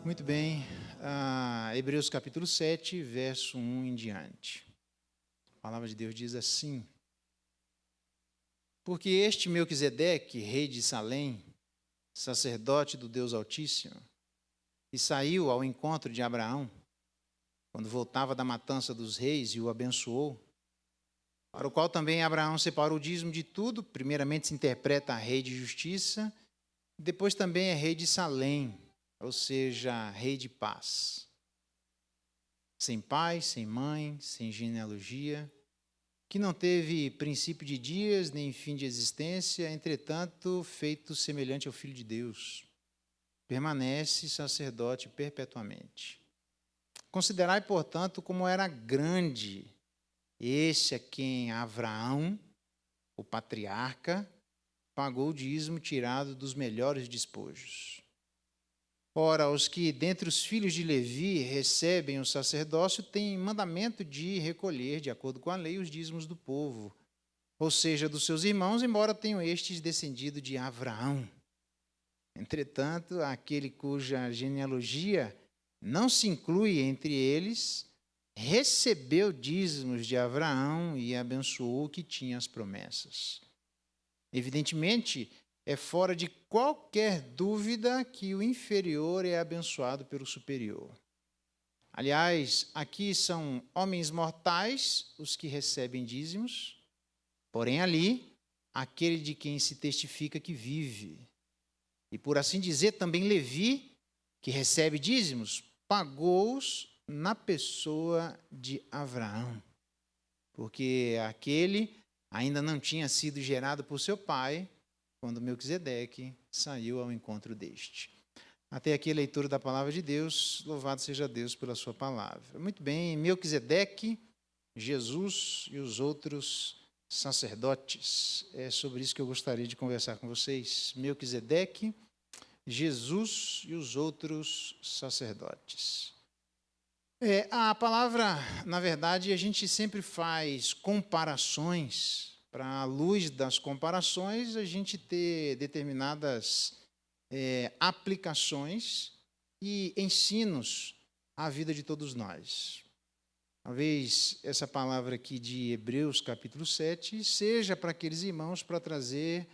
Muito bem, Hebreus capítulo 7, verso 1 em diante. A palavra de Deus diz assim: Porque este Melquisedeque, rei de Salém, sacerdote do Deus Altíssimo, que saiu ao encontro de Abraão, quando voltava da matança dos reis e o abençoou, para o qual também Abraão separou o dízimo de tudo, primeiramente se interpreta rei de justiça, depois também é rei de Salém, ou seja, rei de paz. Sem pai, sem mãe, sem genealogia, que não teve princípio de dias, nem fim de existência, entretanto, feito semelhante ao Filho de Deus, permanece sacerdote perpetuamente. Considerai, portanto, como era grande esse a quem Abraão, o patriarca, pagou o dízimo tirado dos melhores despojos. Ora, os que dentre os filhos de Levi recebem o sacerdócio têm mandamento de recolher, de acordo com a lei, os dízimos do povo, ou seja, dos seus irmãos, embora tenham estes descendido de Abraão. Entretanto, aquele cuja genealogia não se inclui entre eles, recebeu dízimos de Abraão e abençoou o que tinha as promessas. Evidentemente, é fora de qualquer dúvida que o inferior é abençoado pelo superior. Aliás, aqui são homens mortais os que recebem dízimos, porém ali, aquele de quem se testifica que vive. E por assim dizer, também Levi, que recebe dízimos, pagou-os na pessoa de Abraão, porque aquele ainda não tinha sido gerado por seu pai, quando Melquisedeque saiu ao encontro deste. Até aqui a leitura da palavra de Deus, louvado seja Deus pela sua palavra. Muito bem, Melquisedeque, Jesus e os outros sacerdotes. É sobre isso que eu gostaria de conversar com vocês. Melquisedeque, Jesus e os outros sacerdotes. A palavra, na verdade, a gente sempre faz comparações, para, à luz das comparações, a gente ter determinadas aplicações e ensinos à vida de todos nós. Talvez essa palavra aqui de Hebreus, capítulo 7, seja para aqueles irmãos para trazer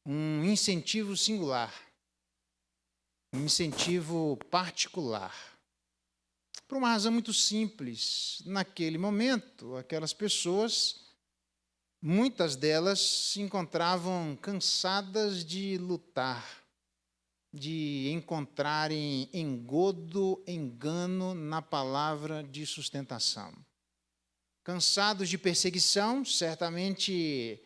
um incentivo singular, um incentivo particular. Por uma razão muito simples. Naquele momento, aquelas pessoas, muitas delas se encontravam cansadas de lutar, de encontrarem engodo, engano na palavra de sustentação. Cansados de perseguição, certamente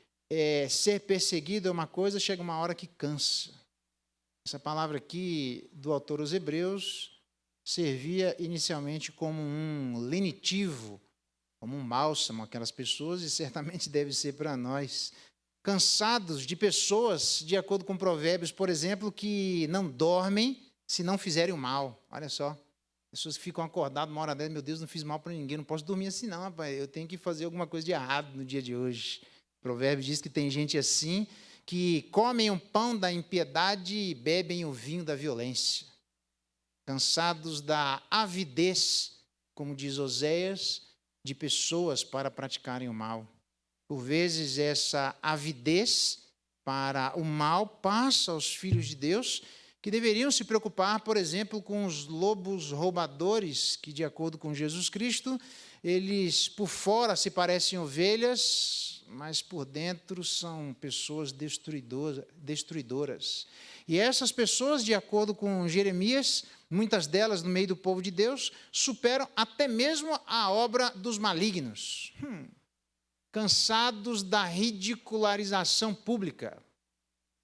ser perseguido é uma coisa, chega uma hora que cansa. Essa palavra aqui do autor aos Hebreus servia inicialmente como um lenitivo, como um bálsamo àquelas pessoas, e certamente deve ser para nós. Cansados de pessoas, de acordo com Provérbios, por exemplo, que não dormem se não fizerem o mal. Olha só, pessoas que ficam acordadas uma hora dessa, meu Deus, não fiz mal para ninguém, não posso dormir assim não, rapaz, eu tenho que fazer alguma coisa de errado no dia de hoje. Provérbios diz que tem gente assim, que comem o pão da impiedade e bebem o vinho da violência. Cansados da avidez, como diz Oséias, de pessoas para praticarem o mal. Por vezes, essa avidez para o mal passa aos filhos de Deus, que deveriam se preocupar, por exemplo, com os lobos roubadores, que, de acordo com Jesus Cristo, eles por fora se parecem ovelhas, mas por dentro são pessoas destruidoras. E essas pessoas, de acordo com Jeremias, muitas delas no meio do povo de Deus, superam até mesmo a obra dos malignos. Cansados da ridicularização pública.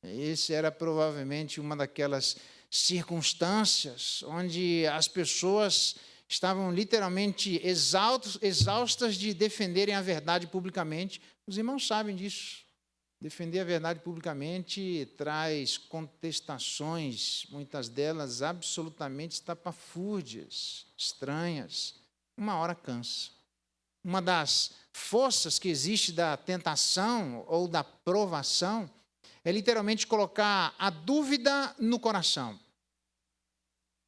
Esse era provavelmente uma daquelas circunstâncias onde as pessoas estavam literalmente exaustas de defenderem a verdade publicamente. Os irmãos sabem disso. Defender a verdade publicamente traz contestações, muitas delas absolutamente estapafúrdias, estranhas. Uma hora cansa. Uma das forças que existe da tentação ou da provação é literalmente colocar a dúvida no coração.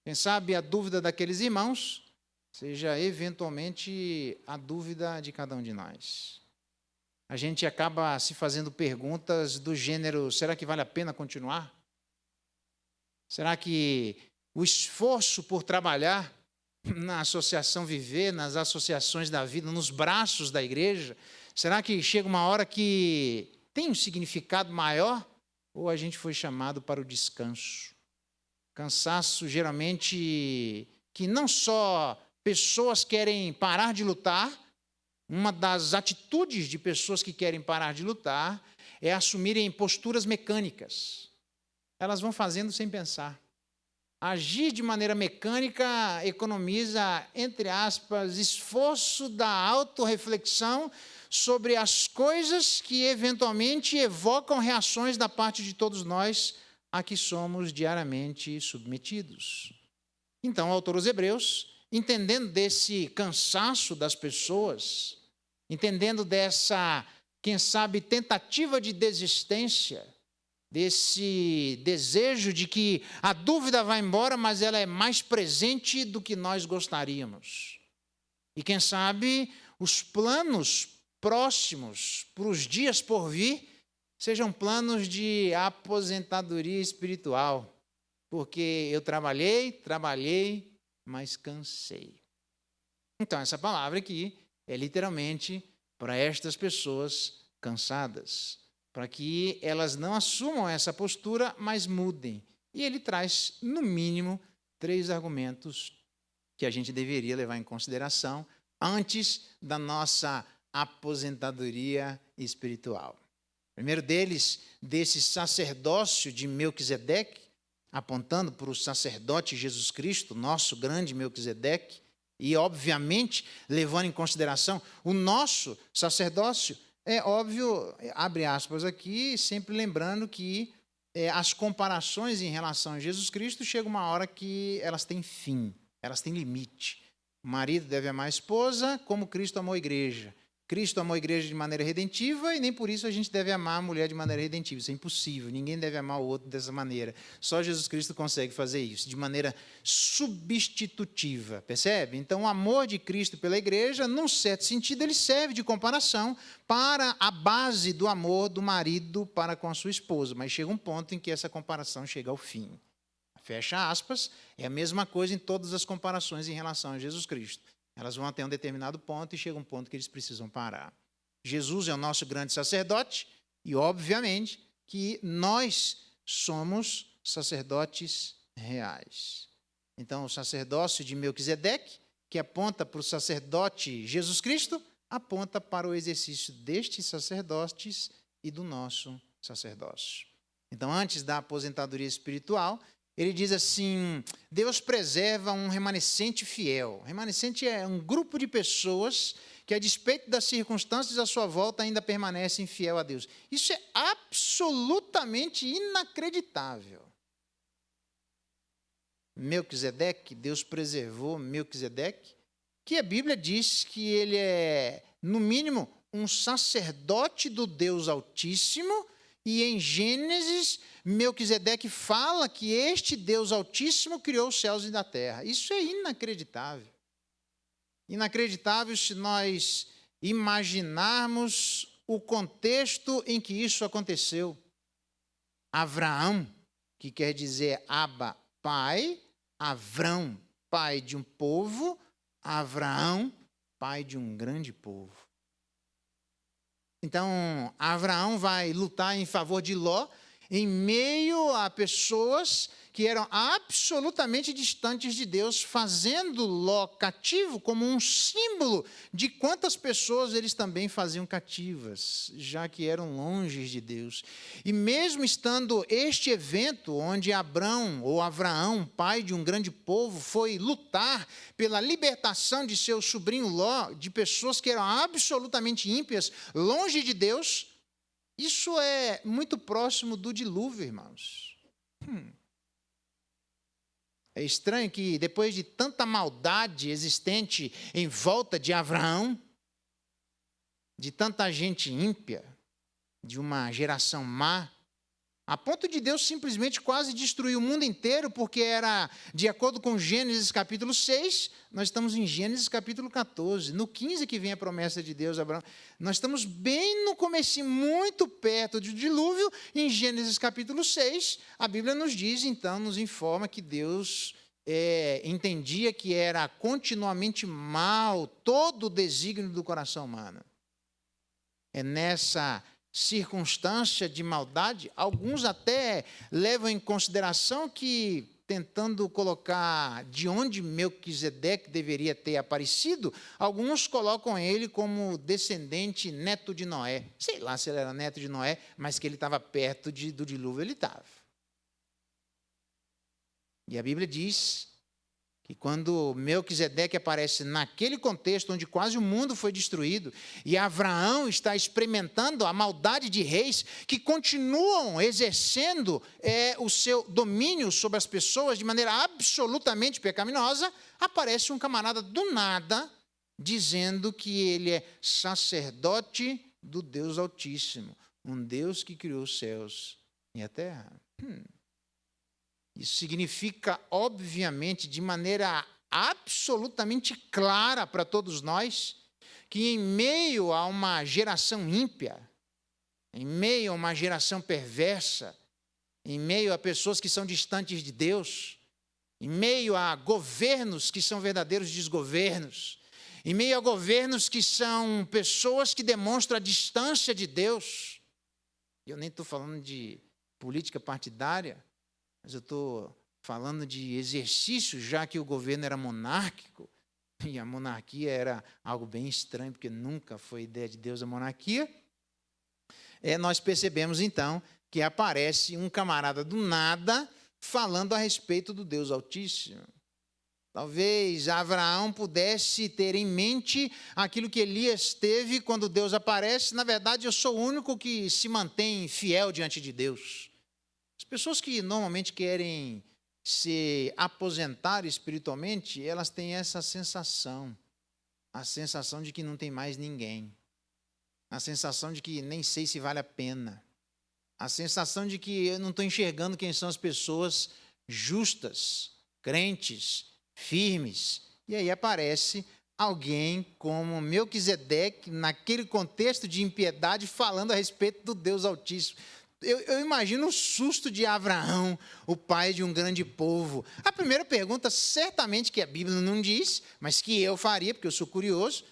Quem sabe a dúvida daqueles irmãos seja eventualmente a dúvida de cada um de nós. A gente acaba se fazendo perguntas do gênero: será que vale a pena continuar? Será que o esforço por trabalhar na Associação Viver, nas associações da vida, nos braços da igreja, será que chega uma hora que tem um significado maior? Ou a gente foi chamado para o descanso? Cansaço, geralmente, que não só pessoas querem parar de lutar, uma das atitudes de pessoas que querem parar de lutar é assumirem posturas mecânicas. Elas vão fazendo sem pensar. Agir de maneira mecânica economiza, entre aspas, esforço da autorreflexão sobre as coisas que eventualmente evocam reações da parte de todos nós a que somos diariamente submetidos. Então, o autor aos Hebreus, entendendo desse cansaço das pessoas, entendendo dessa, quem sabe, tentativa de desistência, desse desejo de que a dúvida vai embora, mas ela é mais presente do que nós gostaríamos. E quem sabe os planos próximos para os dias por vir sejam planos de aposentadoria espiritual, porque eu trabalhei, mas cansei. Então, essa palavra aqui é literalmente para estas pessoas cansadas, para que elas não assumam essa postura, mas mudem. E ele traz, no mínimo, 3 argumentos que a gente deveria levar em consideração antes da nossa aposentadoria espiritual. O primeiro deles, desse sacerdócio de Melquisedeque, apontando para o sacerdote Jesus Cristo, nosso grande Melquisedeque, e, obviamente, levando em consideração o nosso sacerdócio. É óbvio, abre aspas aqui, sempre lembrando que as comparações em relação a Jesus Cristo chega uma hora que elas têm fim, elas têm limite. O marido deve amar a esposa como Cristo amou a igreja. Cristo amou a igreja de maneira redentiva e nem por isso a gente deve amar a mulher de maneira redentiva. Isso é impossível, ninguém deve amar o outro dessa maneira. Só Jesus Cristo consegue fazer isso, de maneira substitutiva, percebe? Então, o amor de Cristo pela igreja, num certo sentido, ele serve de comparação para a base do amor do marido para com a sua esposa. Mas chega um ponto em que essa comparação chega ao fim. Fecha aspas, é a mesma coisa em todas as comparações em relação a Jesus Cristo. Elas vão até um determinado ponto e chega um ponto que eles precisam parar. Jesus é o nosso grande sacerdote e, obviamente, que nós somos sacerdotes reais. Então, o sacerdócio de Melquisedeque, que aponta para o sacerdote Jesus Cristo, aponta para o exercício destes sacerdotes e do nosso sacerdócio. Então, antes da aposentadoria espiritual, ele diz assim: Deus preserva um remanescente fiel. Remanescente é um grupo de pessoas que, a despeito das circunstâncias à sua volta, ainda permanecem fiel a Deus. Isso é absolutamente inacreditável. Melquisedeque, Deus preservou Melquisedeque, que a Bíblia diz que ele é, no mínimo, um sacerdote do Deus Altíssimo. E em Gênesis, Melquisedeque fala que este Deus Altíssimo criou os céus e a terra. Isso é inacreditável. Inacreditável se nós imaginarmos o contexto em que isso aconteceu. Abraão, que quer dizer Abba, pai, Avrão, pai de um povo, Abraão, pai de um grande povo. Então, Abraão vai lutar em favor de Ló em meio a pessoas que eram absolutamente distantes de Deus, fazendo Ló cativo como um símbolo de quantas pessoas eles também faziam cativas, já que eram longe de Deus. E mesmo estando este evento, onde Abraão, pai de um grande povo, foi lutar pela libertação de seu sobrinho Ló, de pessoas que eram absolutamente ímpias, longe de Deus, isso é muito próximo do dilúvio, irmãos. É estranho que, depois de tanta maldade existente em volta de Abraão, de tanta gente ímpia, de uma geração má, A ponto de Deus simplesmente quase destruir o mundo inteiro, porque era, de acordo com Gênesis capítulo 6, nós estamos em Gênesis capítulo 14, no 15 que vem a promessa de Deus a Abraão. Nós estamos bem no começo, muito perto do dilúvio, em Gênesis capítulo 6, a Bíblia nos diz, então, nos informa que Deus entendia que era continuamente mal todo o desígnio do coração humano. É nessa circunstância de maldade, alguns até levam em consideração que, tentando colocar de onde Melquisedeque deveria ter aparecido, alguns colocam ele como descendente neto de Noé. Sei lá se ele era neto de Noé, mas que ele estava perto do dilúvio, ele estava. E a Bíblia diz que quando Melquisedeque aparece naquele contexto onde quase o mundo foi destruído, e Abraão está experimentando a maldade de reis que continuam exercendo o seu domínio sobre as pessoas de maneira absolutamente pecaminosa, aparece um camarada do nada dizendo que ele é sacerdote do Deus Altíssimo, um Deus que criou os céus e a terra. Isso significa, obviamente, de maneira absolutamente clara para todos nós, que em meio a uma geração ímpia, em meio a uma geração perversa, em meio a pessoas que são distantes de Deus, em meio a governos que são verdadeiros desgovernos, em meio a governos que são pessoas que demonstram a distância de Deus, eu nem estou falando de política partidária, mas eu estou falando de exercício, já que o governo era monárquico, e a monarquia era algo bem estranho, porque nunca foi ideia de Deus a monarquia. Nós percebemos, então, que aparece um camarada do nada falando a respeito do Deus Altíssimo. Talvez Abraão pudesse ter em mente aquilo que Elias teve quando Deus aparece. Na verdade, eu sou o único que se mantém fiel diante de Deus. As pessoas que normalmente querem se aposentar espiritualmente, elas têm essa sensação, a sensação de que não tem mais ninguém, a sensação de que nem sei se vale a pena, a sensação de que eu não estou enxergando quem são as pessoas justas, crentes, firmes. E aí aparece alguém como Melquisedeque, naquele contexto de impiedade, falando a respeito do Deus Altíssimo. Eu imagino o susto de Abraão, o pai de um grande povo. A primeira pergunta, certamente que a Bíblia não diz, mas que eu faria, porque eu sou curioso,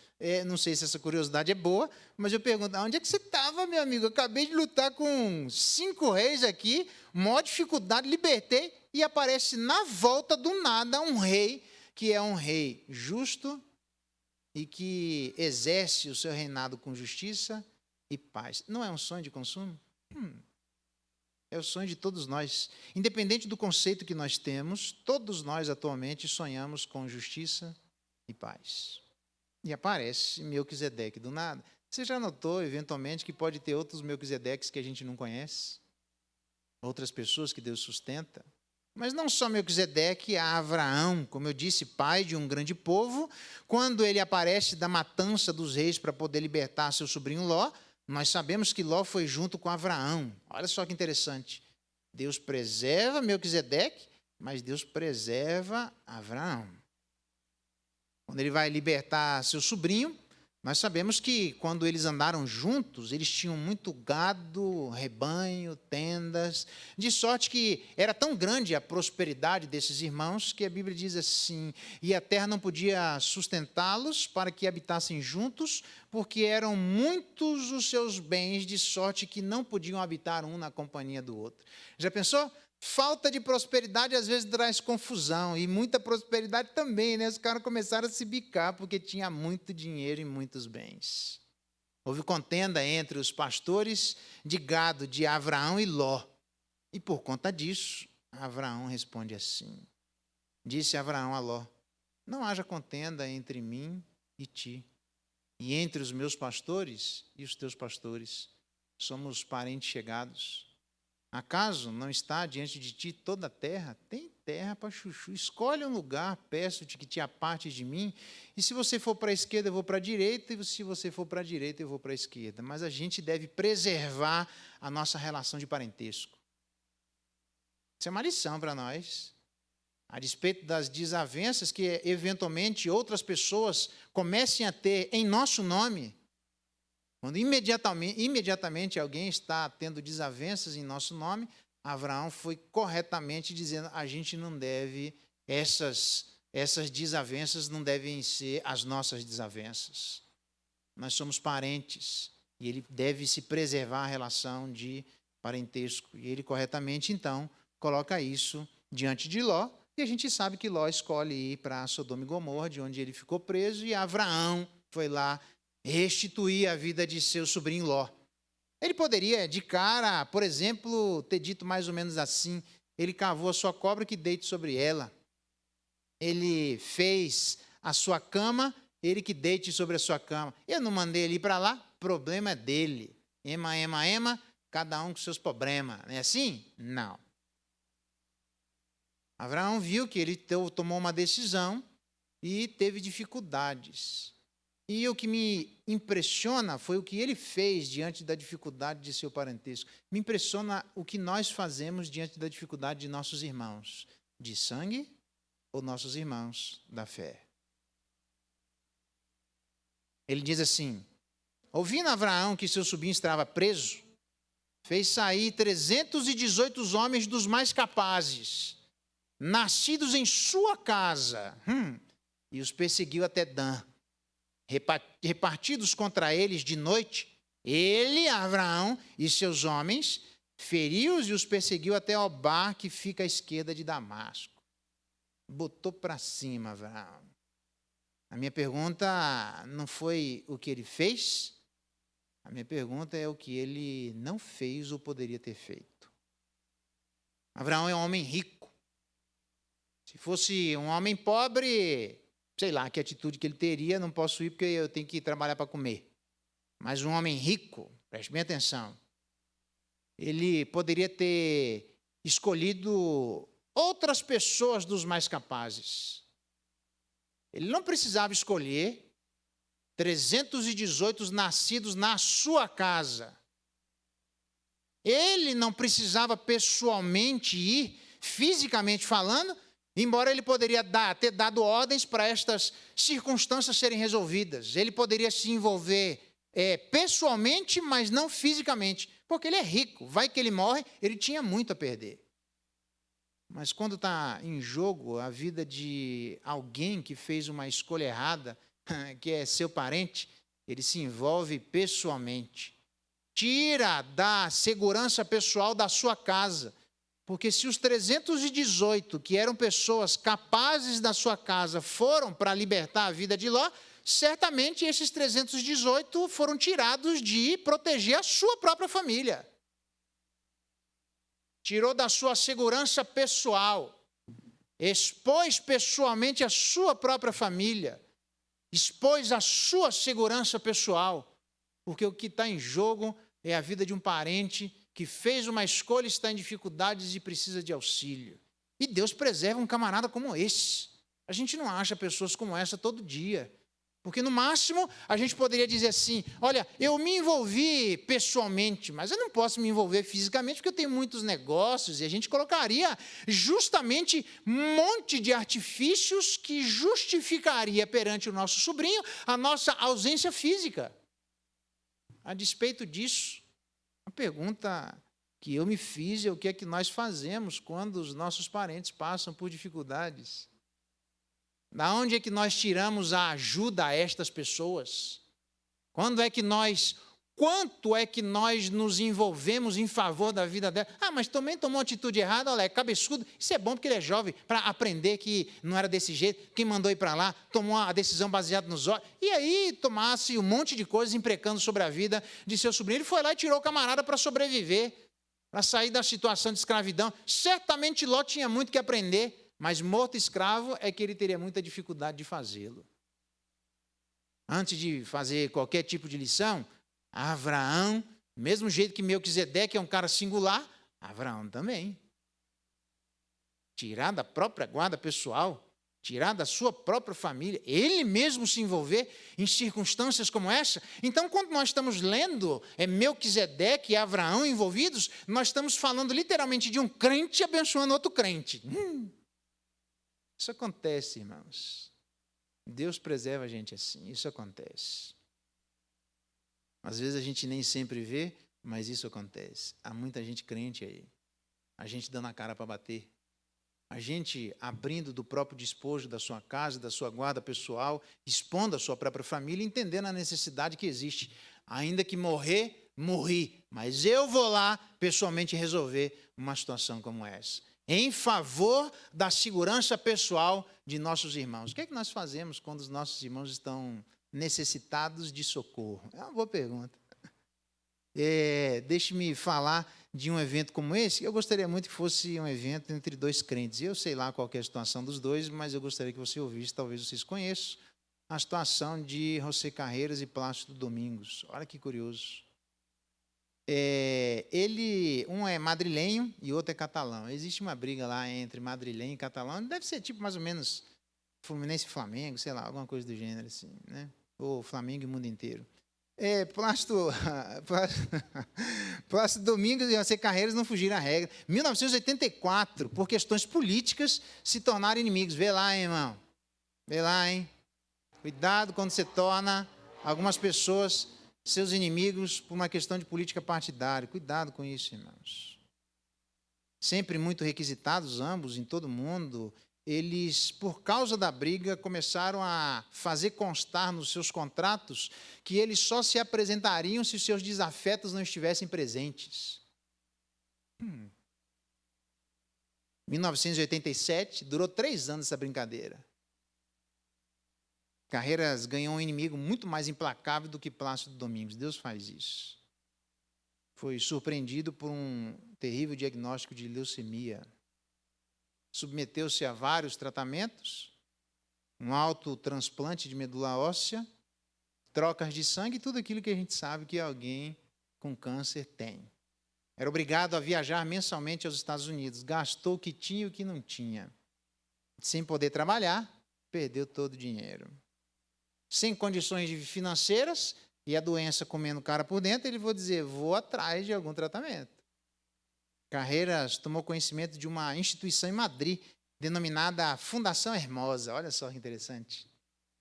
não sei se essa curiosidade é boa, mas eu pergunto, onde é que você estava, meu amigo? Eu acabei de lutar com 5 reis aqui, maior dificuldade, libertei, e aparece na volta do nada um rei, que é um rei justo e que exerce o seu reinado com justiça e paz. Não é um sonho de consumo? É o sonho de todos nós. Independente do conceito que nós temos, todos nós atualmente sonhamos com justiça e paz. E aparece Melquisedeque do nada. Você já notou, eventualmente, que pode ter outros Melquisedeques que a gente não conhece? Outras pessoas que Deus sustenta? Mas não só Melquisedeque, há Abraão, como eu disse, pai de um grande povo. Quando ele aparece da matança dos reis para poder libertar seu sobrinho Ló, nós sabemos que Ló foi junto com Abraão. Olha só que interessante. Deus preserva Melquisedeque, mas Deus preserva Abraão. Quando ele vai libertar seu sobrinho, nós sabemos que quando eles andaram juntos, eles tinham muito gado, rebanho, tendas, de sorte que era tão grande a prosperidade desses irmãos que a Bíblia diz assim, e a terra não podia sustentá-los para que habitassem juntos, porque eram muitos os seus bens, de sorte que não podiam habitar um na companhia do outro. Já pensou? Falta de prosperidade às vezes traz confusão, e muita prosperidade também, né? Os caras começaram a se bicar porque tinha muito dinheiro e muitos bens. Houve contenda entre os pastores de gado de Abraão e Ló. E por conta disso, Abraão responde assim. Disse Abraão a Ló, não haja contenda entre mim e ti, e entre os meus pastores e os teus pastores. Somos parentes chegados. Acaso não está diante de ti toda a terra? Tem terra para chuchu. Escolhe um lugar, peço-te que te apartes de mim. E se você for para a esquerda, eu vou para a direita. E se você for para a direita, eu vou para a esquerda. Mas a gente deve preservar a nossa relação de parentesco. Isso é uma lição para nós. A despeito das desavenças que, eventualmente, outras pessoas comecem a ter em nosso nome, quando imediatamente alguém está tendo desavenças em nosso nome, Abraão foi corretamente dizendo, a gente não deve, essas desavenças não devem ser as nossas desavenças. Nós somos parentes e ele deve se preservar a relação de parentesco. E ele corretamente, então, coloca isso diante de Ló, e a gente sabe que Ló escolhe ir para Sodoma e Gomorra, de onde ele ficou preso, e Abraão foi lá restituir a vida de seu sobrinho Ló. Ele poderia, de cara, por exemplo, ter dito mais ou menos assim, ele cavou a sua cobra que deite sobre ela. Ele fez a sua cama, ele que deite sobre a sua cama. Eu não mandei ele ir para lá, problema é dele. Ema, cada um com seus problemas. Não é assim? Não. Abraão viu que ele tomou uma decisão e teve dificuldades. E o que me impressiona foi o que ele fez diante da dificuldade de seu parentesco. Me impressiona o que nós fazemos diante da dificuldade de nossos irmãos de sangue ou nossos irmãos da fé. Ele diz assim, ouvindo Abraão que seu sobrinho estava preso, fez sair 318 homens dos mais capazes, nascidos em sua casa, e os perseguiu até Dan. Repartidos contra eles de noite, ele, Abraão e seus homens, feriu-os e os perseguiu até Obá, que fica à esquerda de Damasco. Botou para cima, Abraão. A minha pergunta não foi o que ele fez, a minha pergunta é o que ele não fez ou poderia ter feito. Abraão é um homem rico. Se fosse um homem pobre, sei lá que atitude que ele teria, não posso ir porque eu tenho que trabalhar para comer. Mas um homem rico, preste bem atenção, ele poderia ter escolhido outras pessoas dos mais capazes. Ele não precisava escolher 318 nascidos na sua casa. Ele não precisava pessoalmente ir, fisicamente falando, embora ele poderia ter dado ordens para estas circunstâncias serem resolvidas. Ele poderia se envolver pessoalmente, mas não fisicamente, porque ele é rico. Vai que ele morre, ele tinha muito a perder. Mas quando está em jogo a vida de alguém que fez uma escolha errada, que é seu parente, ele se envolve pessoalmente. Tira da segurança pessoal da sua casa. Porque se os 318, que eram pessoas capazes da sua casa, foram para libertar a vida de Ló, certamente esses 318 foram tirados de proteger a sua própria família. Tirou da sua segurança pessoal, expôs pessoalmente a sua própria família, expôs a sua segurança pessoal, porque o que está em jogo é a vida de um parente que fez uma escolha, está em dificuldades e precisa de auxílio. E Deus preserva um camarada como esse. A gente não acha pessoas como essa todo dia. Porque, no máximo, a gente poderia dizer assim, olha, eu me envolvi pessoalmente, mas eu não posso me envolver fisicamente porque eu tenho muitos negócios, e a gente colocaria justamente um monte de artifícios que justificaria perante o nosso sobrinho a nossa ausência física. A despeito disso, a pergunta que eu me fiz é o que é que nós fazemos quando os nossos parentes passam por dificuldades. Da onde é que nós tiramos a ajuda a estas pessoas? Quanto é que nós nos envolvemos em favor da vida dela? Ah, mas também tomou uma atitude errada, olha, é cabeçudo. Isso é bom porque ele é jovem, para aprender que não era desse jeito. Quem mandou ir para lá, tomou a decisão baseada nos olhos. E aí tomasse um monte de coisas imprecando sobre a vida de seu sobrinho. Ele foi lá e tirou o camarada para sobreviver, para sair da situação de escravidão. Certamente Ló tinha muito que aprender, mas morto escravo é que ele teria muita dificuldade de fazê-lo. Antes de fazer qualquer tipo de lição, Abraão, mesmo jeito que Melquisedeque é um cara singular, Abraão também. Tirar da própria guarda pessoal, tirar da sua própria família, ele mesmo se envolver em circunstâncias como essa. Então, quando nós estamos lendo Melquisedeque e Abraão envolvidos, nós estamos falando literalmente de um crente abençoando outro crente. Isso acontece, irmãos. Deus preserva a gente assim, isso acontece. Às vezes a gente nem sempre vê, mas isso acontece. Há muita gente crente aí. A gente dando a cara para bater. A gente abrindo do próprio despojo da sua casa, da sua guarda pessoal, expondo a sua própria família, entendendo a necessidade que existe. Ainda que morrer, morri. Mas eu vou lá, pessoalmente, resolver uma situação como essa. Em favor da segurança pessoal de nossos irmãos. O que é que nós fazemos quando os nossos irmãos estão necessitados de socorro? É uma boa pergunta. Deixe-me falar de um evento como esse. Eu gostaria muito que fosse um evento entre dois crentes. Eu sei lá qual é a situação dos dois, mas eu gostaria que você ouvisse, talvez vocês conheçam, a situação de José Carreiras e Plácido Domingos. Olha que curioso. Um é madrilenho e outro é catalão. Existe uma briga lá entre madrilenho e catalão. Deve ser tipo mais ou menos Fluminense e Flamengo, sei lá, alguma coisa do gênero assim, né? Ou Flamengo e o mundo inteiro. Plácido Domingos e José Carreiras não fugiram à regra. 1984, por questões políticas, se tornaram inimigos. Vê lá, hein, irmão. Vê lá, hein. Cuidado quando você torna algumas pessoas seus inimigos por uma questão de política partidária. Cuidado com isso, irmãos. Sempre muito requisitados, ambos, em todo mundo. Eles, por causa da briga, começaram a fazer constar nos seus contratos que eles só se apresentariam se os seus desafetos não estivessem presentes. 1987, durou 3 anos essa brincadeira. Carreiras ganhou um inimigo muito mais implacável do que Plácido Domingos. Deus faz isso. Foi surpreendido por um terrível diagnóstico de leucemia. Submeteu-se a vários tratamentos, um autotransplante de medula óssea, trocas de sangue e tudo aquilo que a gente sabe que alguém com câncer tem. Era obrigado a viajar mensalmente aos Estados Unidos, gastou o que tinha e o que não tinha. Sem poder trabalhar, perdeu todo o dinheiro. Sem condições financeiras e a doença comendo o cara por dentro, ele vou atrás de algum tratamento. Carreiras tomou conhecimento de uma instituição em Madrid, denominada Fundação Hermosa. Olha só que interessante.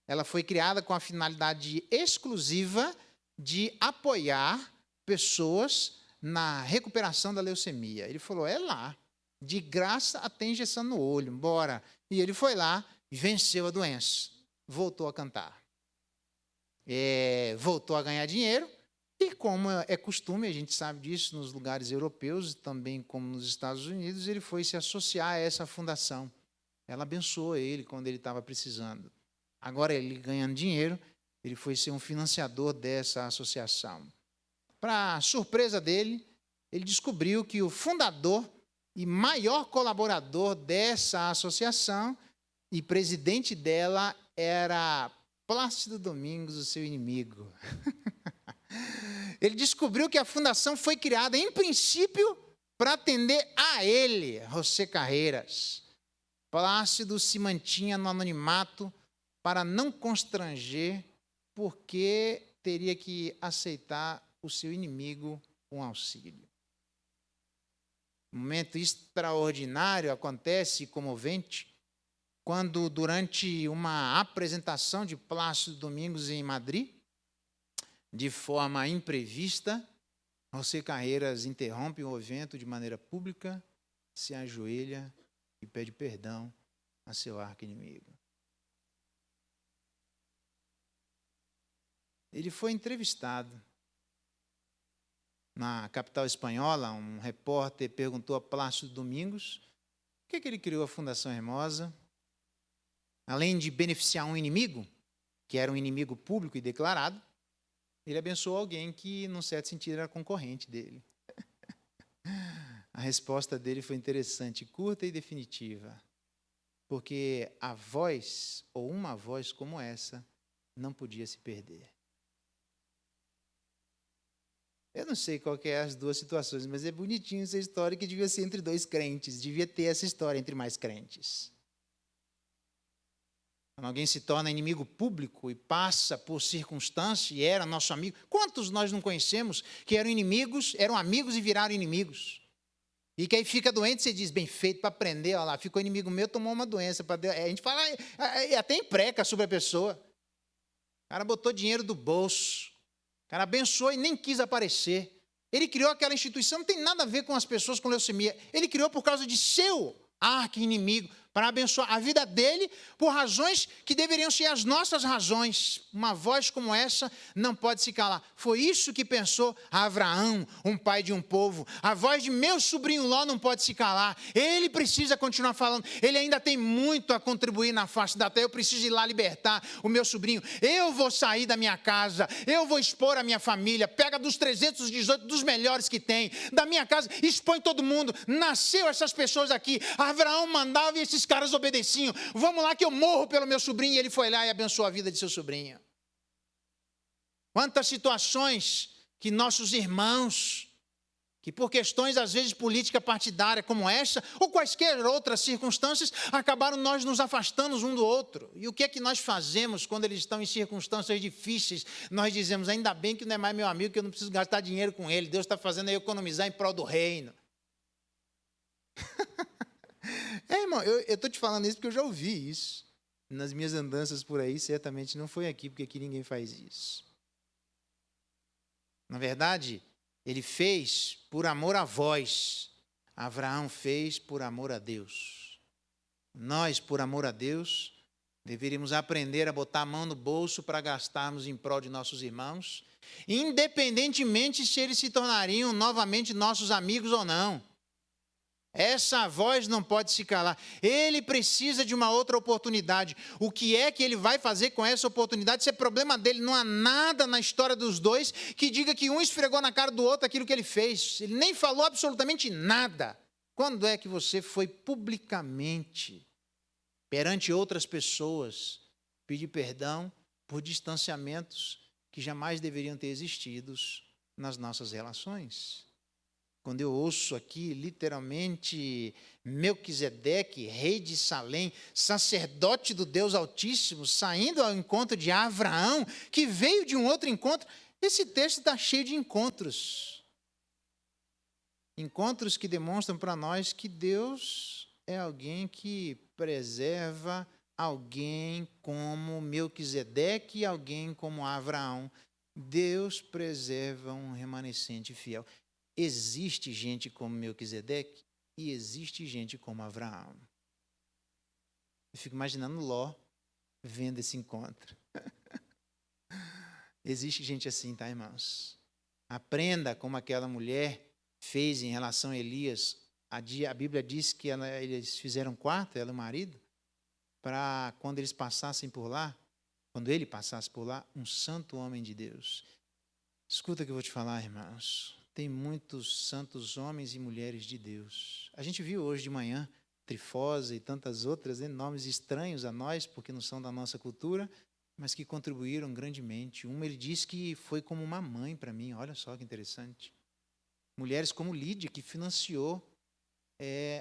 Ela foi criada com a finalidade exclusiva de apoiar pessoas na recuperação da leucemia. Ele falou, lá, de graça até injeção no olho, bora. E ele foi lá e venceu a doença. Voltou a cantar. Voltou a ganhar dinheiro. E como é costume, a gente sabe disso nos lugares europeus, também como nos Estados Unidos, ele foi se associar a essa fundação. Ela abençoou ele quando ele estava precisando. Agora, ele ganhando dinheiro, ele foi ser um financiador dessa associação. Para surpresa dele, ele descobriu que o fundador e maior colaborador dessa associação e presidente dela era Plácido Domingos, o seu inimigo. Ele descobriu que a fundação foi criada, em princípio, para atender a ele, José Carreiras. Plácido se mantinha no anonimato para não constranger, porque teria que aceitar o seu inimigo com auxílio. Um momento extraordinário acontece, comovente, quando, durante uma apresentação de Plácido Domingos em Madrid, de forma imprevista, José Carreiras interrompe o evento de maneira pública, se ajoelha e pede perdão a seu arqui-inimigo. Ele foi entrevistado na capital espanhola. Um repórter perguntou a Plácido Domingos por que ele criou a Fundação Hermosa. Além de beneficiar um inimigo, que era um inimigo público e declarado, ele abençoou alguém que, num certo sentido, era concorrente dele. A resposta dele foi interessante, curta e definitiva. Porque a voz, ou uma voz como essa, não podia se perder. Eu não sei qual que é as duas situações, mas é bonitinho essa história que devia ser entre dois crentes. Devia ter essa história entre mais crentes. Quando alguém se torna inimigo público e passa por circunstância e era nosso amigo, quantos nós não conhecemos que eram inimigos, eram amigos e viraram inimigos? E que aí fica doente, você diz, bem feito para aprender, olha lá, ficou inimigo meu, tomou uma doença. A gente fala, até impreca sobre a pessoa. O cara botou dinheiro do bolso, o cara abençoou e nem quis aparecer. Ele criou aquela instituição, não tem nada a ver com as pessoas com leucemia. Ele criou por causa de seu arqui-inimigo, para abençoar a vida dele por razões que deveriam ser as nossas razões. Uma voz como essa não pode se calar. Foi isso que pensou Abraão, um pai de um povo. A voz de meu sobrinho Ló não pode se calar. Ele precisa continuar falando. Ele ainda tem muito a contribuir na face da terra. Eu preciso ir lá libertar o meu sobrinho. Eu vou sair da minha casa. Eu vou expor a minha família. Pega dos 318 dos melhores que tem. Da minha casa, expõe todo mundo. Nasceu essas pessoas aqui. Abraão mandava e esses caras obedeciam. Vamos lá que eu morro pelo meu sobrinho. E ele foi lá e abençoou a vida de seu sobrinho. Quantas situações que nossos irmãos, que por questões às vezes política partidária como essa, ou quaisquer outras circunstâncias, acabaram nós nos afastando um do outro. E o que é que nós fazemos quando eles estão em circunstâncias difíceis? Nós dizemos, ainda bem que não é mais meu amigo, que eu não preciso gastar dinheiro com ele. Deus está fazendo eu economizar em prol do reino. Irmão, eu estou te falando isso porque eu já ouvi isso. Nas minhas andanças por aí, certamente não foi aqui, porque aqui ninguém faz isso. Na verdade, ele fez por amor a vós. Abraão fez por amor a Deus. Nós, por amor a Deus, deveríamos aprender a botar a mão no bolso para gastarmos em prol de nossos irmãos, independentemente se eles se tornariam novamente nossos amigos ou não. Essa voz não pode se calar. Ele precisa de uma outra oportunidade. O que é que ele vai fazer com essa oportunidade? Isso é problema dele. Não há nada na história dos dois que diga que um esfregou na cara do outro aquilo que ele fez. Ele nem falou absolutamente nada. Quando é que você foi publicamente, perante outras pessoas, pedir perdão por distanciamentos que jamais deveriam ter existido nas nossas relações? Quando eu ouço aqui, literalmente, Melquisedeque, rei de Salém, sacerdote do Deus Altíssimo, saindo ao encontro de Abraão, que veio de um outro encontro, esse texto está cheio de encontros. Encontros que demonstram para nós que Deus é alguém que preserva alguém como Melquisedeque e alguém como Abraão. Deus preserva um remanescente fiel. Existe gente como Melquisedeque e existe gente como Abraão. Eu fico imaginando Ló vendo esse encontro. Existe gente assim, tá, irmãos? Aprenda como aquela mulher fez em relação a Elias. A Bíblia diz que eles fizeram quarto, ela e o marido, para quando eles passassem por lá, quando ele passasse por lá, um santo homem de Deus. Escuta o que eu vou te falar, irmãos. Tem muitos santos homens e mulheres de Deus. A gente viu hoje de manhã Trifosa e tantas outras, nomes estranhos a nós, porque não são da nossa cultura, mas que contribuíram grandemente. Uma, ele diz que foi como uma mãe para mim, olha só que interessante. Mulheres como Lídia, que financiou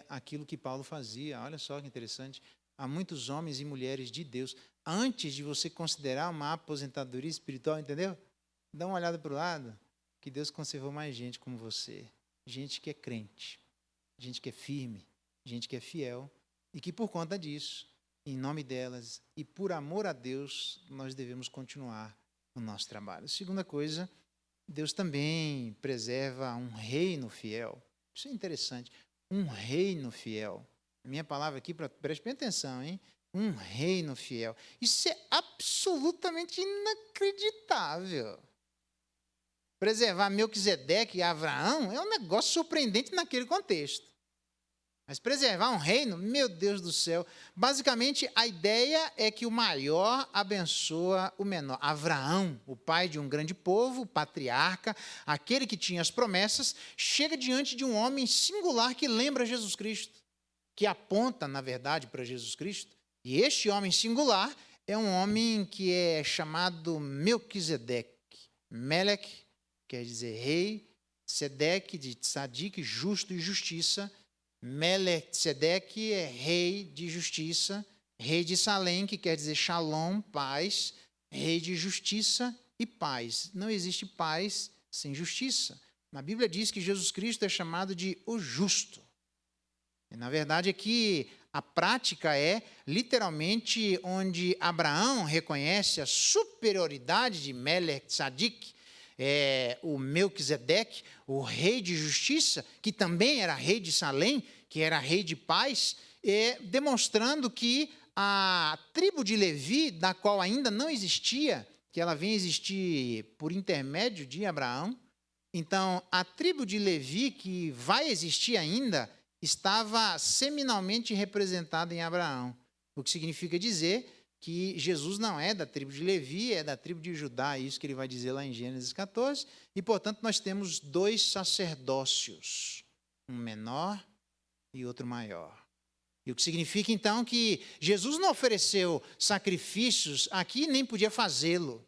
aquilo que Paulo fazia, olha só que interessante. Há muitos homens e mulheres de Deus. Antes de você considerar uma aposentadoria espiritual, entendeu? Dá uma olhada para o lado. Que Deus conservou mais gente como você, gente que é crente, gente que é firme, gente que é fiel, e que por conta disso, em nome delas e por amor a Deus, nós devemos continuar o nosso trabalho. Segunda coisa, Deus também preserva um reino fiel. Isso é interessante, um reino fiel. A minha palavra aqui, preste bem atenção, hein? Um reino fiel. Isso é absolutamente inacreditável. Preservar Melquisedeque e Abraão é um negócio surpreendente naquele contexto. Mas preservar um reino, meu Deus do céu, basicamente a ideia é que o maior abençoa o menor. Abraão, o pai de um grande povo, o patriarca, aquele que tinha as promessas, chega diante de um homem singular que lembra Jesus Cristo, que aponta, na verdade, para Jesus Cristo. E este homem singular é um homem que é chamado Melquisedeque. Meleque quer dizer rei, Sedeque de tzadik, justo e justiça. Melquisedeque é rei de justiça, Rei de Salém, que quer dizer Shalom, paz, rei de justiça e paz. Não existe paz sem justiça. Na Bíblia diz que Jesus Cristo é chamado de o justo. E, na verdade, aqui a prática é literalmente onde Abraão reconhece a superioridade de Melech Tzadik, o Melquisedeque, o rei de justiça, que também era rei de Salém, que era rei de paz, demonstrando que a tribo de Levi, da qual ainda não existia, que ela vem existir por intermédio de Abraão. Então, a tribo de Levi, que vai existir ainda, estava seminalmente representada em Abraão, o que significa dizer que Jesus não é da tribo de Levi, é da tribo de Judá, isso que ele vai dizer lá em Gênesis 14, e, portanto, nós temos 2 sacerdócios, um menor e outro maior. E o que significa, então, que Jesus não ofereceu sacrifícios aqui, nem podia fazê-lo,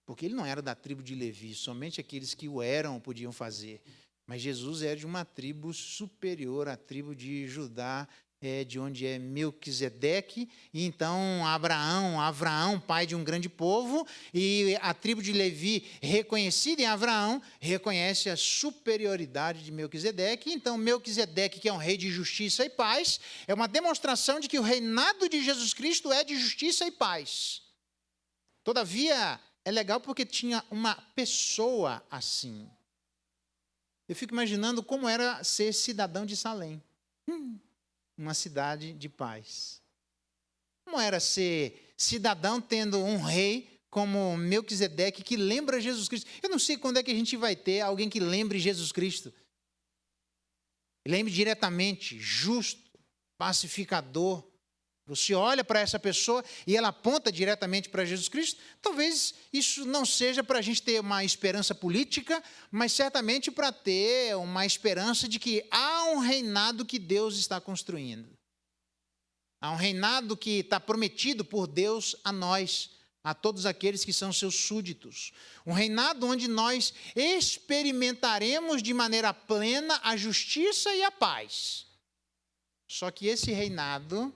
porque ele não era da tribo de Levi, somente aqueles que o eram podiam fazer. Mas Jesus era de uma tribo superior, a tribo de Judá, de onde é Melquisedeque, e então Abraão, pai de um grande povo, e a tribo de Levi, reconhecida em Abraão, reconhece a superioridade de Melquisedeque. Então, Melquisedeque, que é um rei de justiça e paz, é uma demonstração de que o reinado de Jesus Cristo é de justiça e paz. Todavia, é legal porque tinha uma pessoa assim. Eu fico imaginando como era ser cidadão de Salém, uma cidade de paz. Como era ser cidadão tendo um rei como Melquisedeque, que lembra Jesus Cristo. Eu não sei quando é que a gente vai ter alguém que lembre Jesus Cristo. Lembre diretamente, justo, pacificador. Você olha para essa pessoa e ela aponta diretamente para Jesus Cristo. Talvez isso não seja para a gente ter uma esperança política, mas certamente para ter uma esperança de que há um reinado que Deus está construindo. Há um reinado que está prometido por Deus a nós, a todos aqueles que são seus súditos. Um reinado onde nós experimentaremos de maneira plena a justiça e a paz. Só que esse reinado...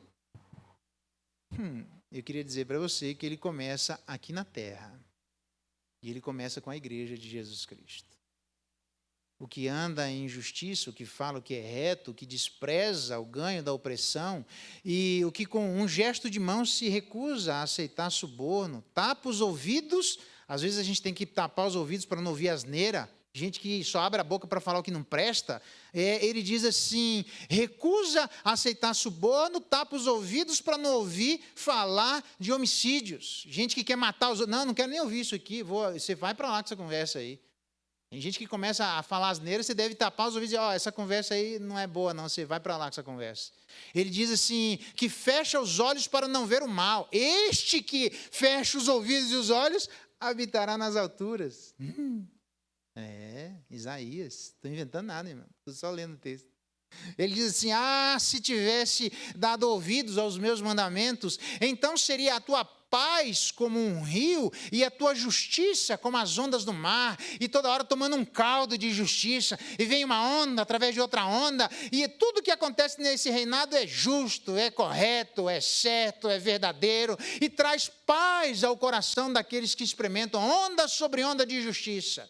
eu queria dizer para você que ele começa aqui na terra. E ele começa com a igreja de Jesus Cristo. O que anda em justiça, o que fala o que é reto, o que despreza o ganho da opressão, e o que com um gesto de mão se recusa a aceitar suborno, tapa os ouvidos. Às vezes a gente tem que tapar os ouvidos para não ouvir asneira. Gente que só abre a boca para falar o que não presta. Ele diz assim, recusa aceitar suborno, tapa os ouvidos para não ouvir falar de homicídios. Gente que quer matar os outros. Não quero nem ouvir isso aqui, você vai para lá com essa conversa aí. Tem gente que começa a falar asneira, você deve tapar os ouvidos e dizer, essa conversa aí não é boa não, você vai para lá com essa conversa. Ele diz assim, que fecha os olhos para não ver o mal. Este que fecha os ouvidos e os olhos, habitará nas alturas. Isaías, estou inventando nada, irmão, estou só lendo o texto. Ele diz assim, se tivesse dado ouvidos aos meus mandamentos, então seria a tua paz como um rio e a tua justiça como as ondas do mar, e toda hora tomando um caldo de justiça, e vem uma onda através de outra onda, e tudo que acontece nesse reinado é justo, é correto, é certo, é verdadeiro, e traz paz ao coração daqueles que experimentam onda sobre onda de justiça.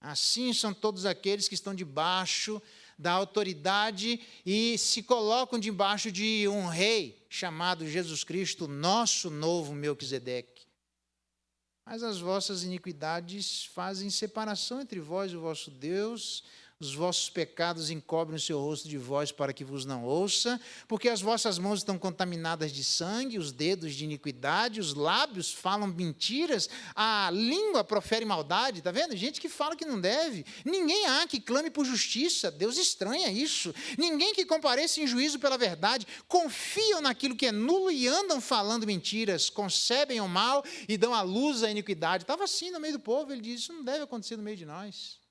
Assim são todos aqueles que estão debaixo da autoridade e se colocam debaixo de um rei chamado Jesus Cristo, nosso novo Melquisedeque. Mas as vossas iniquidades fazem separação entre vós e o vosso Deus, os vossos pecados encobrem o seu rosto de vós para que vos não ouça, porque as vossas mãos estão contaminadas de sangue, os dedos de iniquidade, os lábios falam mentiras, a língua profere maldade. Está vendo? Gente que fala que não deve. Ninguém há que clame por justiça. Deus estranha isso. Ninguém que compareça em juízo pela verdade. Confiam naquilo que é nulo e andam falando mentiras. Concebem o mal e dão à luz a iniquidade. Estava assim no meio do povo. Ele diz, isso não deve acontecer no meio de nós.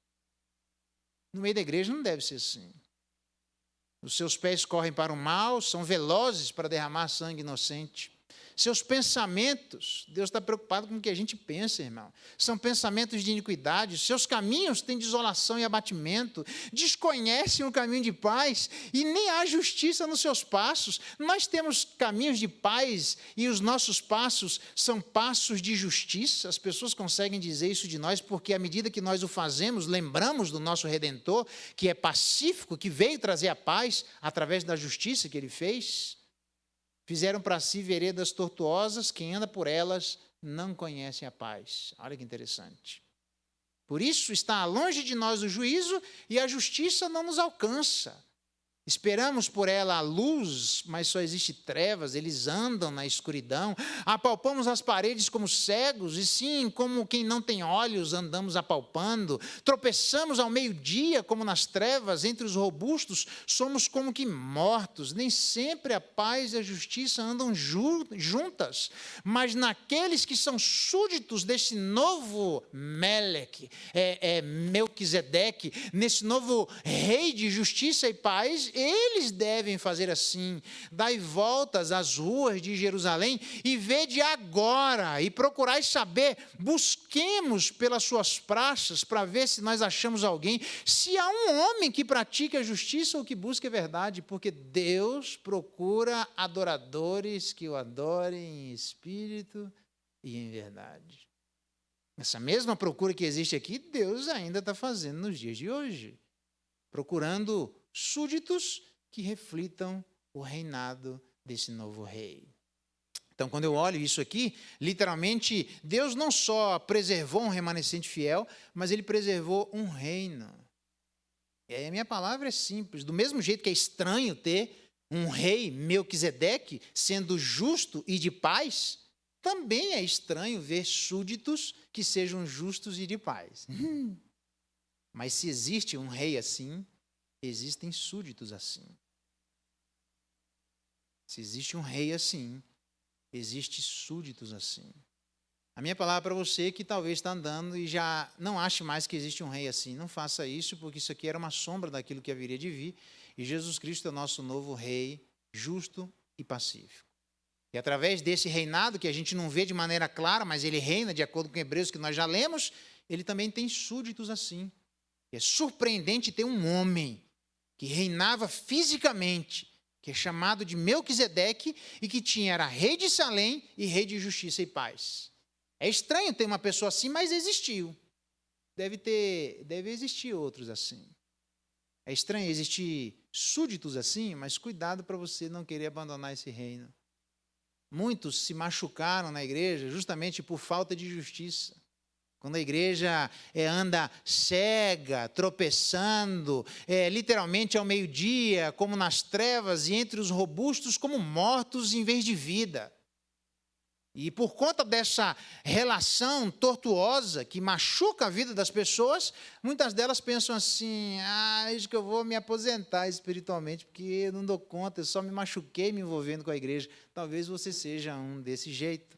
No meio da igreja não deve ser assim. Os seus pés correm para o mal, são velozes para derramar sangue inocente. Seus pensamentos, Deus está preocupado com o que a gente pensa, irmão. São pensamentos de iniquidade. Seus caminhos têm desolação e abatimento. Desconhecem o caminho de paz e nem há justiça nos seus passos. Nós temos caminhos de paz e os nossos passos são passos de justiça. As pessoas conseguem dizer isso de nós porque, à medida que nós o fazemos, lembramos do nosso Redentor, que é pacífico, que veio trazer a paz através da justiça que ele fez. Fizeram para si veredas tortuosas, quem anda por elas não conhece a paz. Olha que interessante. Por isso está longe de nós o juízo e a justiça não nos alcança. Esperamos por ela a luz, mas só existe trevas, eles andam na escuridão. Apalpamos as paredes como cegos, e sim, como quem não tem olhos, andamos apalpando. Tropeçamos ao meio-dia, como nas trevas, entre os robustos, somos como que mortos. Nem sempre a paz e a justiça andam juntas, mas naqueles que são súditos desse novo Meleque, Melquisedeque, nesse novo rei de justiça e paz, eles devem fazer assim: dai voltas às ruas de Jerusalém e vede agora, e procurai saber, busquemos pelas suas praças para ver se nós achamos alguém, se há um homem que pratique a justiça ou que busque a verdade, porque Deus procura adoradores que o adorem em espírito e em verdade. Essa mesma procura que existe aqui, Deus ainda está fazendo nos dias de hoje, procurando súditos que reflitam o reinado desse novo rei. Então, quando eu olho isso aqui, literalmente, Deus não só preservou um remanescente fiel, mas ele preservou um reino. E aí a minha palavra é simples. Do mesmo jeito que é estranho ter um rei Melquisedeque sendo justo e de paz, também é estranho ver súditos que sejam justos e de paz. Mas se existe um rei assim, existem súditos assim. Se existe um rei assim, existem súditos assim. A minha palavra para você que talvez está andando e já não ache mais que existe um rei assim, não faça isso, porque isso aqui era uma sombra daquilo que haveria de vir, e Jesus Cristo é o nosso novo rei, justo e pacífico. E através desse reinado, que a gente não vê de maneira clara, mas ele reina de acordo com Hebreus que nós já lemos, ele também tem súditos assim. É surpreendente ter um homem que reinava fisicamente, que é chamado de Melquisedeque, e que era rei de Salém e rei de justiça e paz. É estranho ter uma pessoa assim, mas existiu. Deve existir outros assim. É estranho existir súditos assim, mas cuidado para você não querer abandonar esse reino. Muitos se machucaram na igreja justamente por falta de justiça. Quando a igreja anda cega, tropeçando, literalmente ao meio-dia, como nas trevas, e entre os robustos, como mortos em vez de vida. E por conta dessa relação tortuosa que machuca a vida das pessoas, muitas delas pensam assim: acho que eu vou me aposentar espiritualmente, porque eu não dou conta, eu só me machuquei me envolvendo com a igreja. Talvez você seja um desse jeito.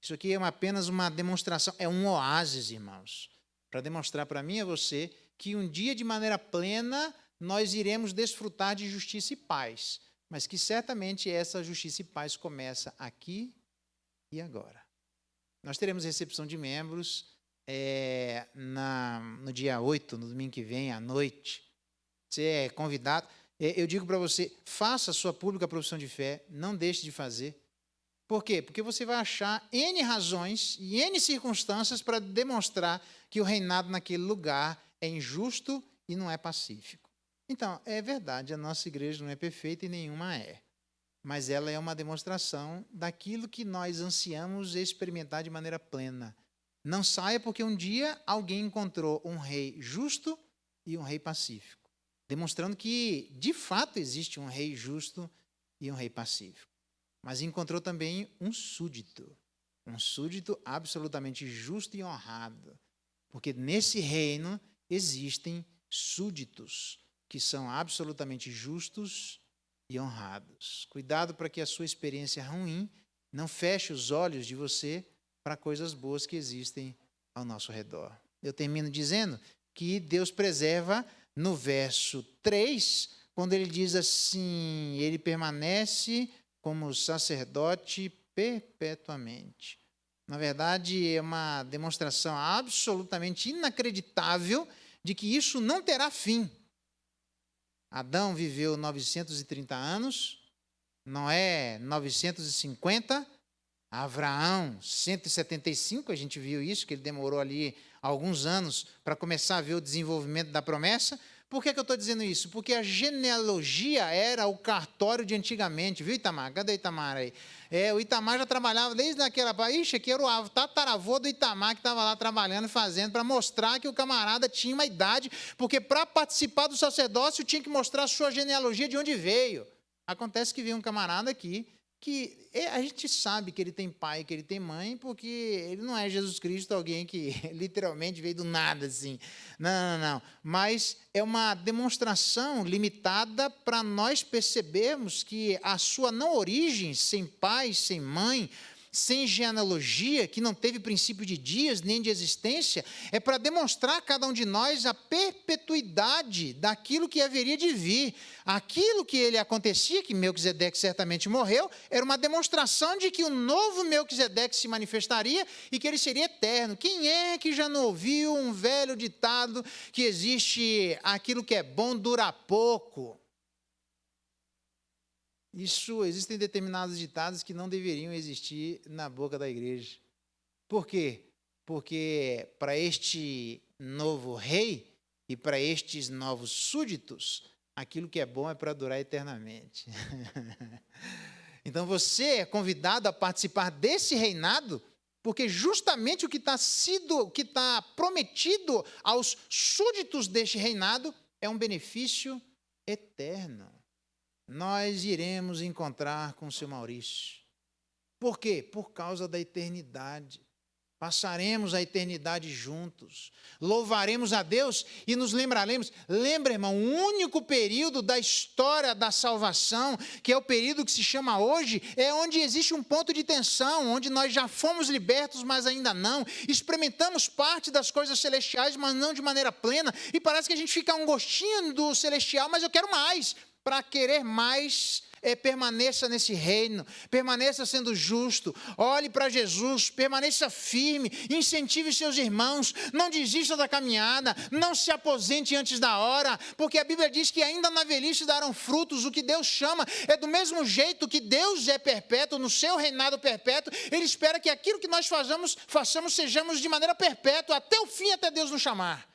Isso aqui é apenas uma demonstração, é um oásis, irmãos, para demonstrar para mim e a você que um dia, de maneira plena, nós iremos desfrutar de justiça e paz, mas que certamente essa justiça e paz começa aqui e agora. Nós teremos recepção de membros no dia 8, no domingo que vem, à noite. Você é convidado. Eu digo para você, faça a sua pública profissão de fé, não deixe de fazer. Por quê? Porque você vai achar N razões e N circunstâncias para demonstrar que o reinado naquele lugar é injusto e não é pacífico. Então, é verdade, a nossa igreja não é perfeita e nenhuma é. Mas ela é uma demonstração daquilo que nós ansiamos experimentar de maneira plena. Não saia porque um dia alguém encontrou um rei justo e um rei pacífico, demonstrando que, de fato, existe um rei justo e um rei pacífico. Mas encontrou também um súdito absolutamente justo e honrado, porque nesse reino existem súditos que são absolutamente justos e honrados. Cuidado para que a sua experiência ruim não feche os olhos de você para coisas boas que existem ao nosso redor. Eu termino dizendo que Deus preserva no verso 3, quando ele diz assim: ele permanece como sacerdote perpetuamente. Na verdade, é uma demonstração absolutamente inacreditável de que isso não terá fim. Adão viveu 930 anos, Noé 950, Abraão 175, a gente viu isso, que ele demorou ali alguns anos para começar a ver o desenvolvimento da promessa. Por que eu estou dizendo isso? Porque a genealogia era o cartório de antigamente, viu, Itamar? Cadê o Itamar aí? O Itamar já trabalhava desde naquela... Ixi, aqui era o tataravô do Itamar que estava lá trabalhando, fazendo, para mostrar que o camarada tinha uma idade, porque para participar do sacerdócio tinha que mostrar a sua genealogia de onde veio. Acontece que veio um camarada aqui, que a gente sabe que ele tem pai, que ele tem mãe, porque ele não é Jesus Cristo, alguém que literalmente veio do nada, assim. Não. Mas é uma demonstração limitada para nós percebermos que a sua não origem, sem pai, sem mãe, sem genealogia, que não teve princípio de dias nem de existência, é para demonstrar a cada um de nós a perpetuidade daquilo que haveria de vir. Aquilo que ele acontecia, que Melquisedeque certamente morreu, era uma demonstração de que o novo Melquisedeque se manifestaria e que ele seria eterno. Quem é que já não ouviu um velho ditado que existe aquilo que é bom dura pouco? Existem determinados ditados que não deveriam existir na boca da igreja. Por quê? Porque para este novo rei e para estes novos súditos, aquilo que é bom é para durar eternamente. Então você é convidado a participar desse reinado, porque justamente o que está prometido aos súditos deste reinado é um benefício eterno. Nós iremos encontrar com o seu Maurício. Por quê? Por causa da eternidade. Passaremos a eternidade juntos. Louvaremos a Deus e nos lembraremos. Lembra, irmão, o único período da história da salvação, que é o período que se chama hoje, é onde existe um ponto de tensão, onde nós já fomos libertos, mas ainda não. Experimentamos parte das coisas celestiais, mas não de maneira plena. E parece que a gente fica um gostinho do celestial, mas eu quero mais. Para querer mais, permaneça nesse reino, permaneça sendo justo, olhe para Jesus, permaneça firme, incentive seus irmãos, não desista da caminhada, não se aposente antes da hora, porque a Bíblia diz que ainda na velhice darão frutos. O que Deus chama é do mesmo jeito que Deus é perpétuo, no seu reinado perpétuo, Ele espera que aquilo que nós façamos sejamos de maneira perpétua, até o fim, até Deus nos chamar.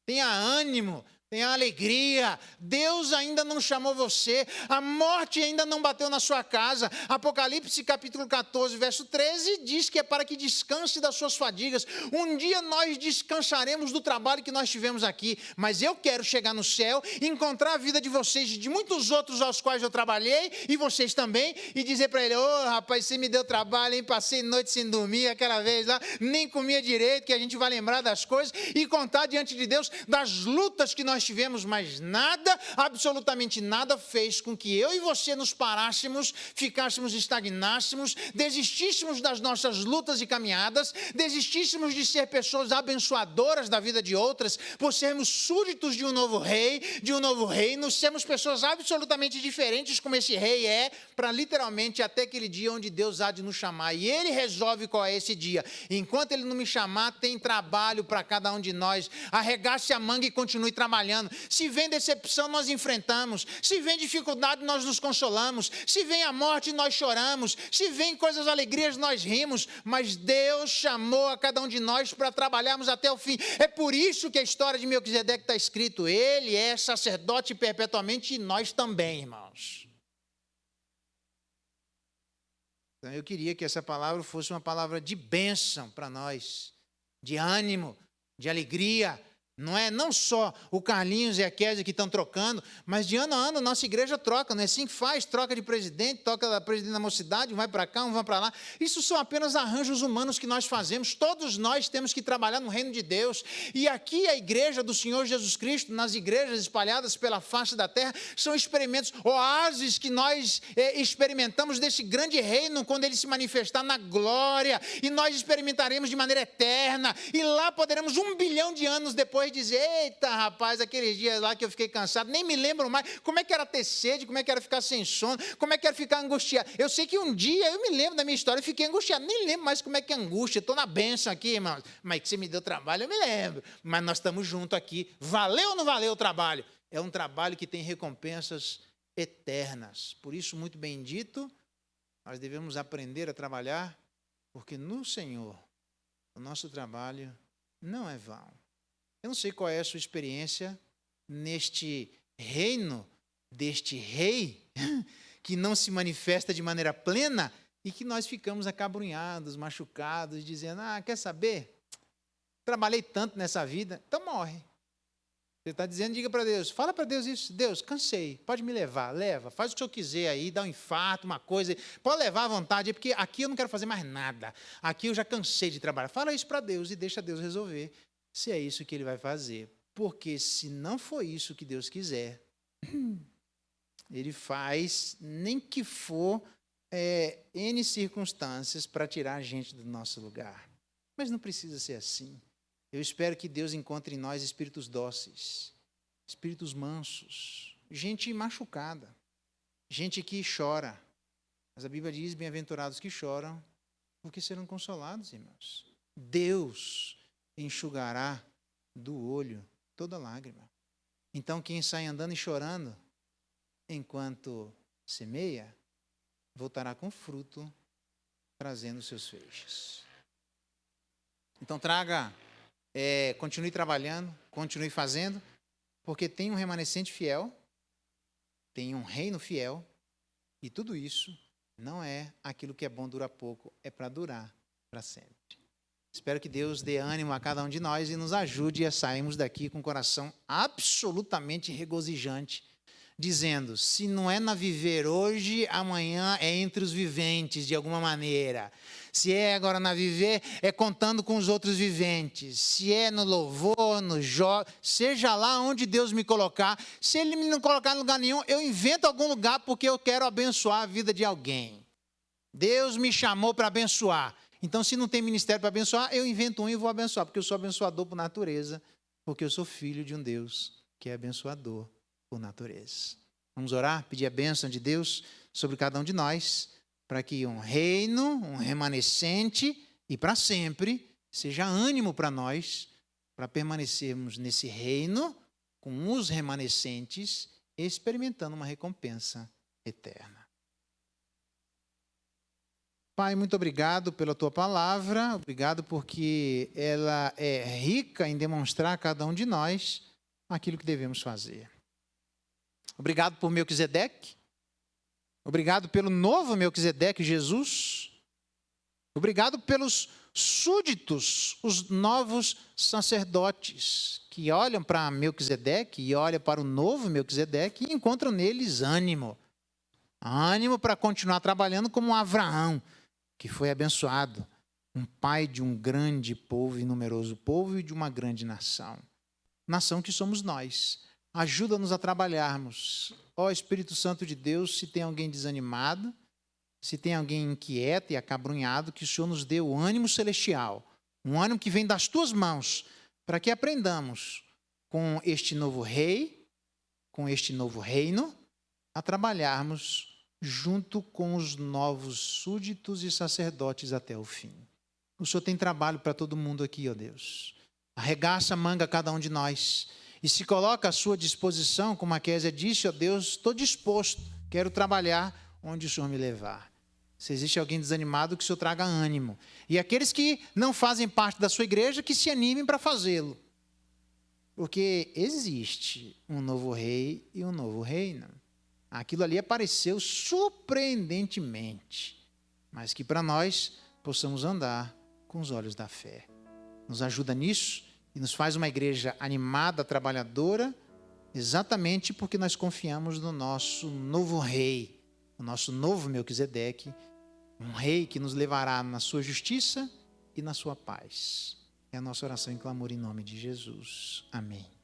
Tenha ânimo, tenha alegria, Deus ainda não chamou você, a morte ainda não bateu na sua casa. Apocalipse capítulo 14, verso 13, diz que é para que descanse das suas fadigas. Um dia nós descansaremos do trabalho que nós tivemos aqui, mas eu quero chegar no céu, encontrar a vida de vocês e de muitos outros aos quais eu trabalhei, e vocês também, e dizer para ele: rapaz, você me deu trabalho, hein? Passei noite sem dormir, aquela vez lá, nem comia direito, que a gente vai lembrar das coisas, e contar diante de Deus das lutas que nós tivemos, mas nada, absolutamente nada, fez com que eu e você nos parássemos, ficássemos, estagnássemos, desistíssemos das nossas lutas e caminhadas, desistíssemos de ser pessoas abençoadoras da vida de outras, por sermos súditos de um novo rei, de um novo reino, sermos pessoas absolutamente diferentes como esse rei é, para literalmente até aquele dia onde Deus há de nos chamar, e Ele resolve qual é esse dia. Enquanto Ele não me chamar, tem trabalho para cada um de nós. Arregace a manga e continue trabalhando. Se vem decepção, nós enfrentamos. Se vem dificuldade, nós nos consolamos. Se vem a morte, nós choramos. Se vem coisas alegrias, nós rimos. Mas Deus chamou a cada um de nós para trabalharmos até o fim. É por isso que a história de Melquisedeque está escrito: ele é sacerdote perpetuamente, e nós também, irmãos. Então, eu queria que essa palavra fosse uma palavra de bênção para nós, de ânimo, de alegria. Não só o Carlinhos e a Kézia que estão trocando, mas de ano a ano a nossa igreja troca, não é assim que faz? Troca de presidente, troca da presidente da mocidade, um vai para cá, um vai para lá. Isso são apenas arranjos humanos que nós fazemos. Todos nós temos que trabalhar no reino de Deus. E aqui a igreja do Senhor Jesus Cristo, nas igrejas espalhadas pela face da terra, são experimentos, oásis que nós experimentamos desse grande reino quando ele se manifestar na glória. E nós experimentaremos de maneira eterna. E lá poderemos 1 bilhão de anos depois e dizer, eita, rapaz, aqueles dias lá que eu fiquei cansado, nem me lembro mais como é que era ter sede, como é que era ficar sem sono, como é que era ficar angustiado. Eu sei que um dia, eu me lembro da minha história, eu fiquei angustiado, nem lembro mais como é que é angústia, estou na bênção aqui, irmãos, mas que você me deu trabalho, eu me lembro, mas nós estamos juntos aqui, valeu ou não valeu o trabalho? É um trabalho que tem recompensas eternas, por isso, muito bendito, nós devemos aprender a trabalhar, porque no Senhor, o nosso trabalho não é vão. Eu não sei qual é a sua experiência neste reino deste rei que não se manifesta de maneira plena e que nós ficamos acabrunhados, machucados, dizendo, quer saber? Trabalhei tanto nessa vida, então morre. Você está dizendo, diga para Deus, fala para Deus isso, Deus, cansei, pode me levar, leva, faz o que o senhor quiser aí, dá um infarto, uma coisa, pode levar à vontade, porque aqui eu não quero fazer mais nada, aqui eu já cansei de trabalhar. Fala isso para Deus e deixa Deus resolver, se é isso que Ele vai fazer. Porque se não for isso que Deus quiser, Ele faz, nem que for N circunstâncias para tirar a gente do nosso lugar. Mas não precisa ser assim. Eu espero que Deus encontre em nós espíritos dóceis, espíritos mansos, gente machucada, gente que chora. Mas a Bíblia diz, bem-aventurados que choram, porque serão consolados, irmãos. Deus enxugará do olho toda lágrima. Então, quem sai andando e chorando, enquanto semeia, voltará com fruto, trazendo seus feixes. Então, continue trabalhando, continue fazendo, porque tem um remanescente fiel, tem um reino fiel, e tudo isso não é aquilo que é bom dura pouco, é para durar para sempre. Espero que Deus dê ânimo a cada um de nós e nos ajude a sairmos daqui com o coração absolutamente regozijante, dizendo, se não é na viver hoje, amanhã é entre os viventes, de alguma maneira. Se é agora na viver, é contando com os outros viventes. Se é no louvor, no jogo, seja lá onde Deus me colocar. Se Ele me não colocar em lugar nenhum, eu invento algum lugar porque eu quero abençoar a vida de alguém. Deus me chamou para abençoar. Então, se não tem ministério para abençoar, eu invento um e vou abençoar, porque eu sou abençoador por natureza, porque eu sou filho de um Deus que é abençoador por natureza. Vamos orar, pedir a bênção de Deus sobre cada um de nós, para que um reino, um remanescente e para sempre seja ânimo para nós, para permanecermos nesse reino com os remanescentes, experimentando uma recompensa eterna. Pai, muito obrigado pela Tua palavra, obrigado porque ela é rica em demonstrar a cada um de nós aquilo que devemos fazer. Obrigado por Melquisedeque. Obrigado pelo novo Melquisedeque, Jesus. Obrigado pelos súditos, os novos sacerdotes, que olham para Melquisedeque e olham para o novo Melquisedeque e encontram neles ânimo. Ânimo para continuar trabalhando como Abraão, que foi abençoado, um pai de um grande povo e numeroso povo e de uma grande nação. Nação que somos nós. Ajuda-nos a trabalharmos. Ó Espírito Santo de Deus, se tem alguém desanimado, se tem alguém inquieto e acabrunhado, que o Senhor nos dê o ânimo celestial, um ânimo que vem das Tuas mãos, para que aprendamos com este novo rei, com este novo reino, a trabalharmos junto com os novos súditos e sacerdotes até o fim. O Senhor tem trabalho para todo mundo aqui, ó Deus. Arregaça a manga a cada um de nós e se coloca à sua disposição, como a Késia disse, ó Deus, estou disposto, quero trabalhar onde o Senhor me levar. Se existe alguém desanimado, que o Senhor traga ânimo. E aqueles que não fazem parte da sua igreja, que se animem para fazê-lo. Porque existe um novo rei e um novo reino. Aquilo ali apareceu surpreendentemente, mas que para nós possamos andar com os olhos da fé. Nos ajuda nisso e nos faz uma igreja animada, trabalhadora, exatamente porque nós confiamos no nosso novo rei, o nosso novo Melquisedeque, um rei que nos levará na sua justiça e na sua paz. É a nossa oração em clamor em nome de Jesus. Amém.